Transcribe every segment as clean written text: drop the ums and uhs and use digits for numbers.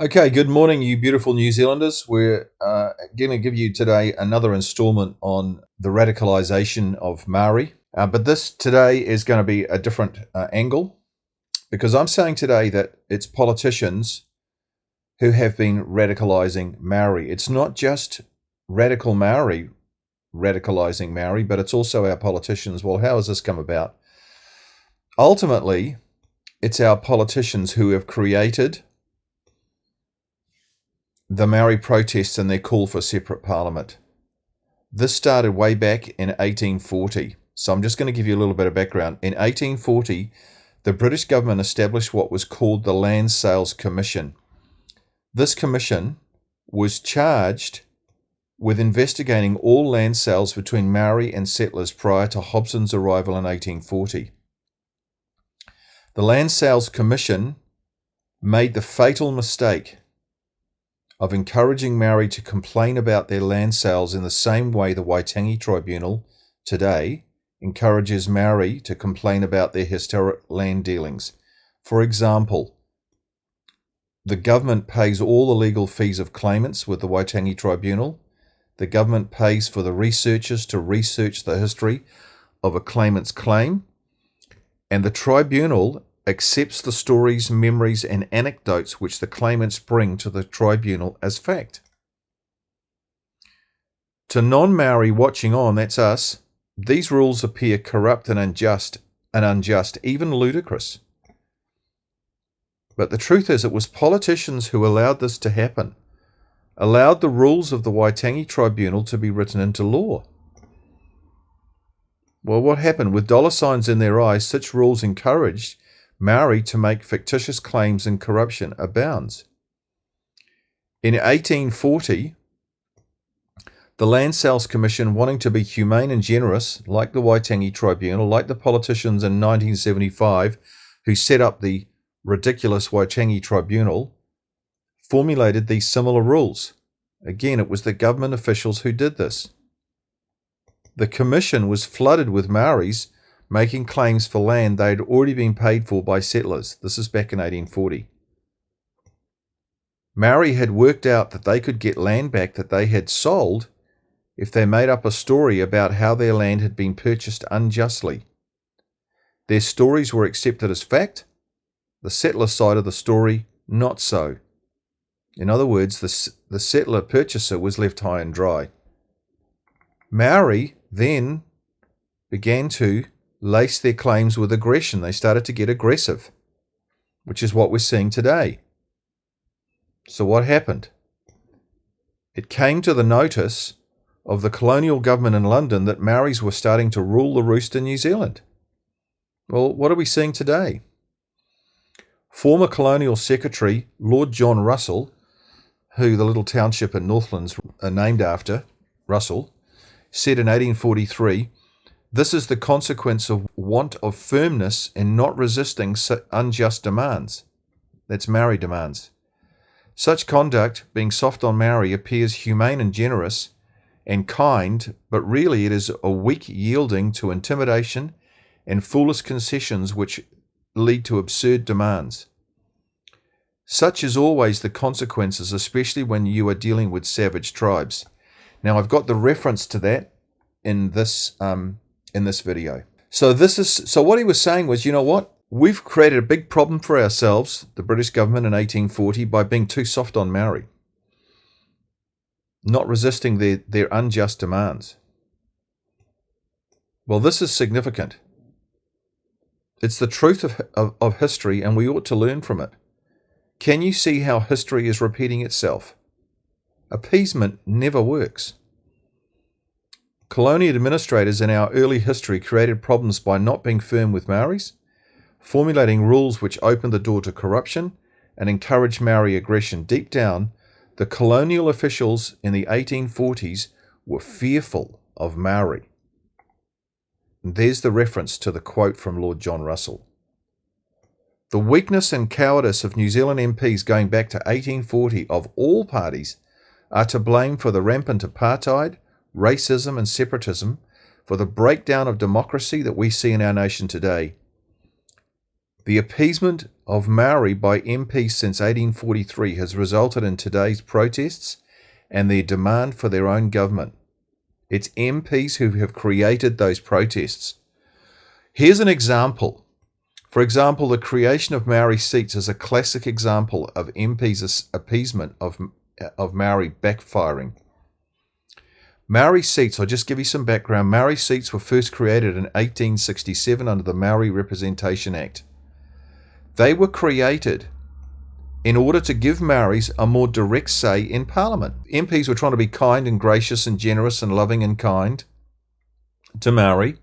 Okay, good morning, you beautiful New Zealanders. We're going to give you today another installment on the radicalization of Maori. But this today is going to be a different angle because I'm saying today that it's politicians who have been radicalizing Maori. It's not just radical Maori radicalizing Maori, but it's also our politicians. Well, how has this come about? Ultimately, it's our politicians who have created the Maori protests and their call for separate parliament. This started way back in 1840. So I'm just going to give you a little bit of background. In 1840, the British government established what was called the Land Sales Commission. This commission was charged with investigating all land sales between Maori and settlers prior to Hobson's arrival in 1840. The Land Sales Commission made the fatal mistake of encouraging Maori to complain about their land sales in the same way the Waitangi Tribunal today encourages Maori to complain about their historic land dealings. For example, the government pays all the legal fees of claimants with the Waitangi Tribunal. The government pays for the researchers to research the history of a claimant's claim, and the tribunal accepts the stories, memories, and anecdotes which the claimants bring to the tribunal as fact. To non-Maori watching on, that's us, these rules appear corrupt and unjust, even ludicrous. But the truth is, it was politicians who allowed this to happen, allowed the rules of the Waitangi Tribunal to be written into law. Well, what happened? With dollar signs in their eyes, such rules encouraged Maori to make fictitious claims and corruption abounds. In 1840, the Land Sales Commission, wanting to be humane and generous, like the Waitangi Tribunal, like the politicians in 1975 who set up the ridiculous Waitangi Tribunal, formulated these similar rules. Again, it was the government officials who did this. The commission was flooded with Maoris making claims for land they had already been paid for by settlers. This is back in 1840. Maori had worked out that they could get land back that they had sold if they made up a story about how their land had been purchased unjustly. Their stories were accepted as fact, the settler side of the story not so. In other words, the settler purchaser was left high and dry. Maori then began to lace their claims with aggression. They started to get aggressive, which is what we're seeing today. So what happened? It came to the notice of the colonial government in London that Maoris were starting to rule the roost in New Zealand. Well, what are we seeing today? Former Colonial Secretary Lord John Russell, who the little township in Northlands are named after, Russell, said in 1843, "This is the consequence of want of firmness in not resisting unjust demands." That's Maori demands. Such conduct, being soft on Maori, appears humane and generous and kind, but really it is a weak yielding to intimidation and foolish concessions which lead to absurd demands. Such is always the consequences, especially when you are dealing with savage tribes. Now, I've got the reference to that in this video. So what he was saying was, you know what? We've created a big problem for ourselves, the British government in 1840, by being too soft on Maori, not resisting their unjust demands. Well, this is significant. It's the truth of history, and we ought to learn from it. Can you see how history is repeating itself? Appeasement never works. Colonial administrators in our early history created problems by not being firm with Maoris, formulating rules which opened the door to corruption and encouraged Maori aggression. Deep down, the colonial officials in the 1840s were fearful of Maori. And there's the reference to the quote from Lord John Russell. The weakness and cowardice of New Zealand MPs going back to 1840 of all parties are to blame for the rampant apartheid, racism and separatism, for the breakdown of democracy that we see in our nation today. The appeasement of Maori by MPs since 1843 has resulted in today's protests and their demand for their own government. It's MPs who have created those protests. Here's an example. For example, the creation of Maori seats is a classic example of MPs' appeasement of Maori backfiring. Maori seats, I'll just give you some background. Maori seats were first created in 1867 under the Maori Representation Act. They were created in order to give Maoris a more direct say in Parliament. MPs were trying to be kind and gracious and generous and loving and kind to Maori.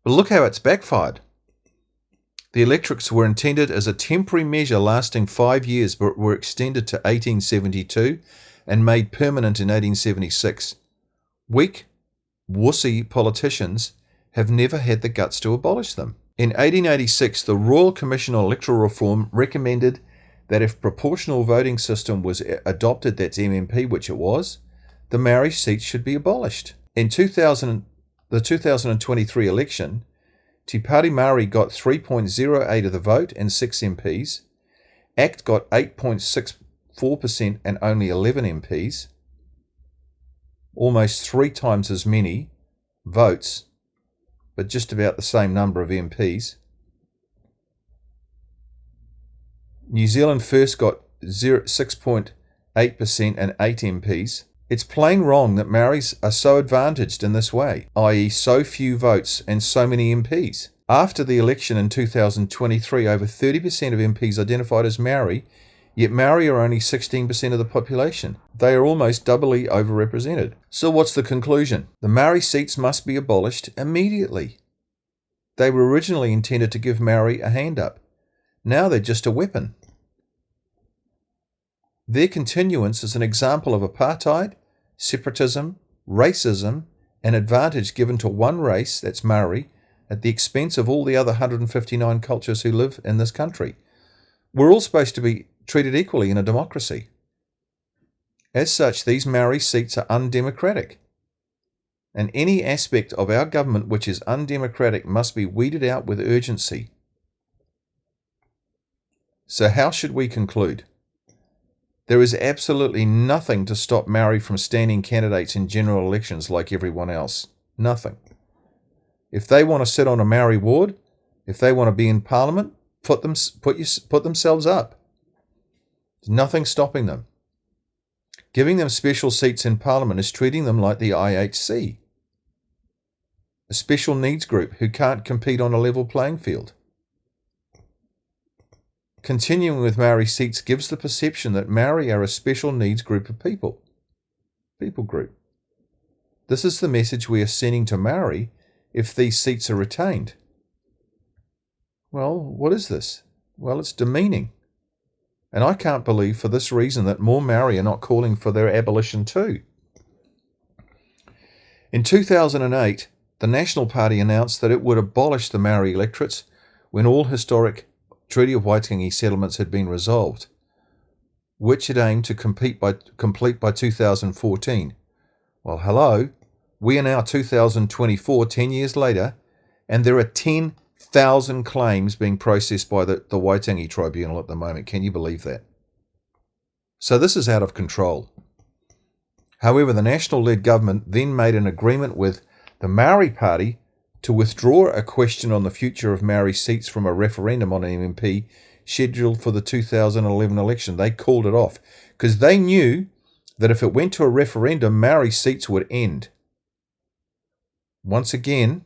But look how it's backfired. The electorates were intended as a temporary measure lasting 5 years, but were extended to 1872 and made permanent in 1876. Weak, wussy politicians have never had the guts to abolish them. In 1886, the Royal Commission on Electoral Reform recommended that if proportional voting system was adopted, that's MMP, which it was, the Maori seats should be abolished. In the 2023 election, Te Pāti Māori got 3.08 of the vote and 6 MPs. ACT got 8.64% and only 11 MPs. Almost 3 times as many votes, but just about the same number of MPs. New Zealand First got 6.8% and 8 MPs. It's plain wrong that Maoris are so advantaged in this way, i.e. so few votes and so many MPs. After the election in 2023, over 30% of MPs identified as Maori, yet Maori are only 16% of the population. They are almost doubly overrepresented. So what's the conclusion? The Maori seats must be abolished immediately. They were originally intended to give Maori a hand up. Now they're just a weapon. Their continuance is an example of apartheid, separatism, racism, and advantage given to one race, that's Maori, at the expense of all the other 159 cultures who live in this country. We're all supposed to be treated equally in a democracy. As such, these Maori seats are undemocratic. And any aspect of our government which is undemocratic must be weeded out with urgency. So how should we conclude? There is absolutely nothing to stop Maori from standing candidates in general elections like everyone else. Nothing. If they want to sit on a Maori ward, if they want to be in Parliament, put themselves up. There's nothing stopping them. Giving them special seats in Parliament is treating them like the IHC, a special needs group who can't compete on a level playing field. Continuing with Maori seats gives the perception that Maori are a special needs group of people group. This is the message we are sending to Maori if these seats are retained. Well, what is this? Well, it's demeaning. And I can't believe for this reason that more Maori are not calling for their abolition too. In 2008, the National Party announced that it would abolish the Maori electorates when all historic Treaty of Waitangi settlements had been resolved, which it aimed to complete by 2014. Well, hello, we are now 2024, 10 years later, and there are 10,000 claims being processed by the Waitangi Tribunal at the moment. Can you believe that? So this is out of control. However, the National-led government then made an agreement with the Maori Party to withdraw a question on the future of Maori seats from a referendum on an MMP scheduled for the 2011 election. They called it off because they knew that if it went to a referendum, Maori seats would end. Once again,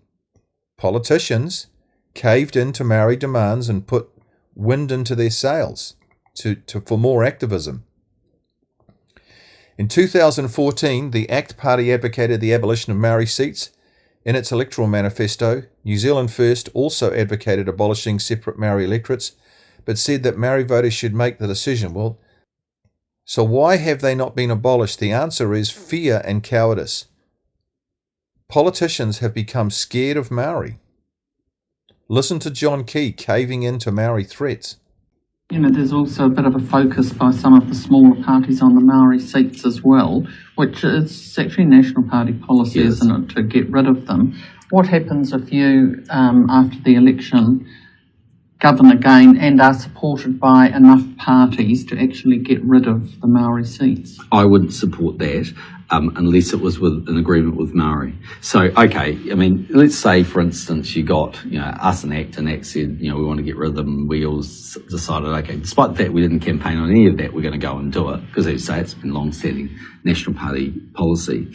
politicians caved into Maori demands and put wind into their sails for more activism. In 2014, the ACT Party advocated the abolition of Maori seats. In its electoral manifesto, New Zealand First also advocated abolishing separate Maori electorates, but said that Maori voters should make the decision. Well, so why have they not been abolished? The answer is fear and cowardice. Politicians have become scared of Maori. Listen to John Key caving into Maori threats. You know, there's also a bit of a focus by some of the smaller parties on the Maori seats as well, which is actually National Party policy, Yes. isn't it, to get rid of them. What happens if you, after the election, govern again and are supported by enough parties to actually get rid of the Maori seats. I wouldn't support that unless it was with an agreement with Maori. So, okay, I mean, let's say, for instance, you got, us and ACT said, we want to get rid of them. We all decided, okay, despite the fact we didn't campaign on any of that, we're going to go and do it, because as you say, it's been long-standing National Party policy.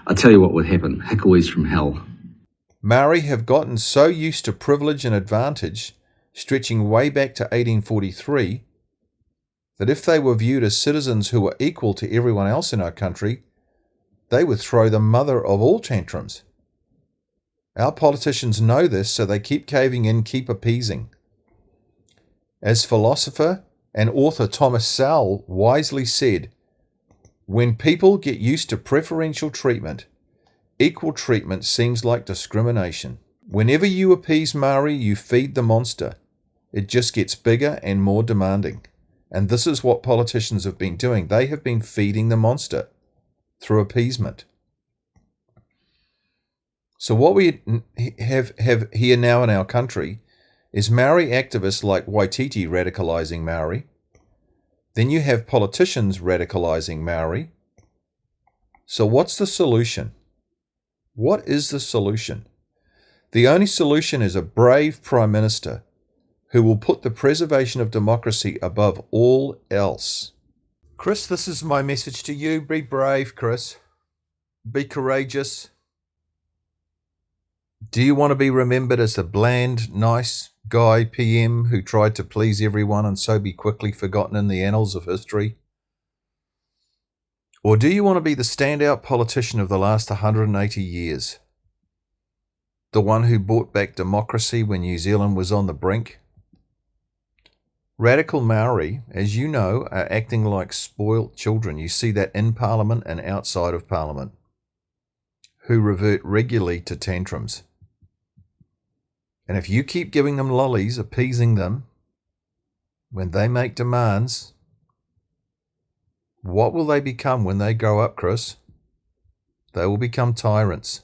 I tell you what would happen, hickories from hell. Maori have gotten so used to privilege and advantage, stretching way back to 1843, that if they were viewed as citizens who were equal to everyone else in our country, they would throw the mother of all tantrums. Our politicians know this, so they keep caving in, keep appeasing. As philosopher and author Thomas Sowell wisely said, when people get used to preferential treatment, equal treatment seems like discrimination. Whenever you appease Maori, you feed the monster. It just gets bigger and more demanding. And this is what politicians have been doing. They have been feeding the monster through appeasement. So what we have here now in our country is Maori activists like Waititi radicalizing Maori. Then you have politicians radicalizing Maori. So what's the solution? What is the solution? The only solution is a brave Prime Minister who will put the preservation of democracy above all else. Chris, this is my message to you. Be brave, Chris. Be courageous. Do you want to be remembered as the bland, nice guy PM who tried to please everyone and so be quickly forgotten in the annals of history? Or do you want to be the standout politician of the last 180 years? The one who brought back democracy when New Zealand was on the brink? Radical Maori, as you know, are acting like spoilt children. You see that in Parliament and outside of Parliament, who revert regularly to tantrums. And if you keep giving them lollies, appeasing them, when they make demands, what will they become when they grow up, Chris? They will become tyrants.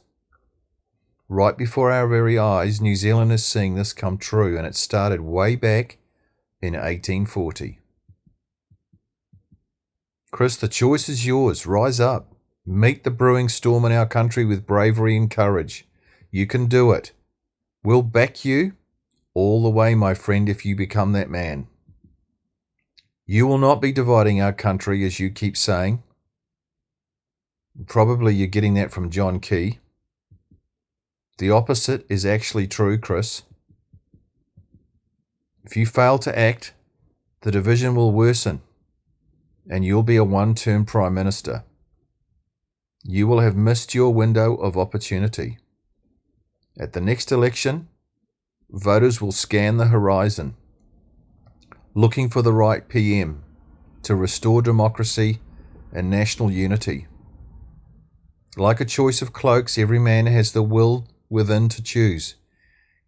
Right before our very eyes, New Zealand is seeing this come true, and it started way back in 1840. Chris, the choice is yours. Rise up. Meet the brewing storm in our country with bravery and courage. You can do it. We'll back you all the way, my friend, if you become that man. You will not be dividing our country, as you keep saying. Probably you're getting that from John Key. The opposite is actually true, Chris. If you fail to act, the division will worsen, and you'll be a one-term Prime Minister. You will have missed your window of opportunity. At the next election, voters will scan the horizon, looking for the right PM to restore democracy and national unity. Like a choice of cloaks, every man has the will within to choose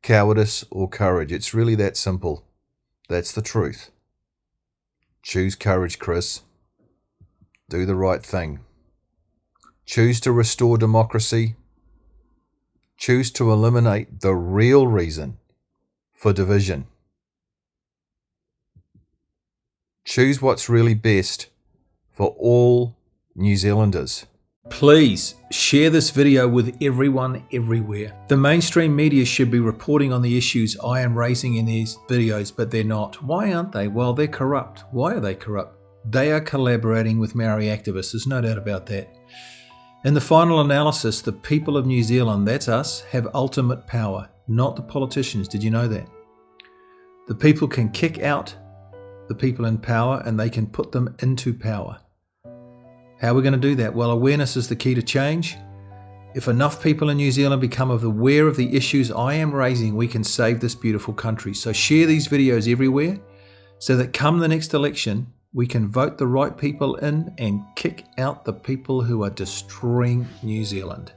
cowardice or courage. It's really that simple. That's the truth. Choose courage, Chris. Do the right thing. Choose to restore democracy. Choose to eliminate the real reason for division. Choose what's really best for all New Zealanders. Please share this video with everyone everywhere. The mainstream media should be reporting on the issues I am raising in these videos, but they're not. Why aren't they? Well, they're corrupt. Why are they corrupt? They are collaborating with Maori activists. There's no doubt about that. In the final analysis, the people of New Zealand, that's us, have ultimate power, not the politicians. Did you know that? The people can kick out the people in power and they can put them into power. How are we going to do that? Well, awareness is the key to change. If enough people in New Zealand become aware of the issues I am raising, we can save this beautiful country. So share these videos everywhere so that come the next election, we can vote the right people in and kick out the people who are destroying New Zealand.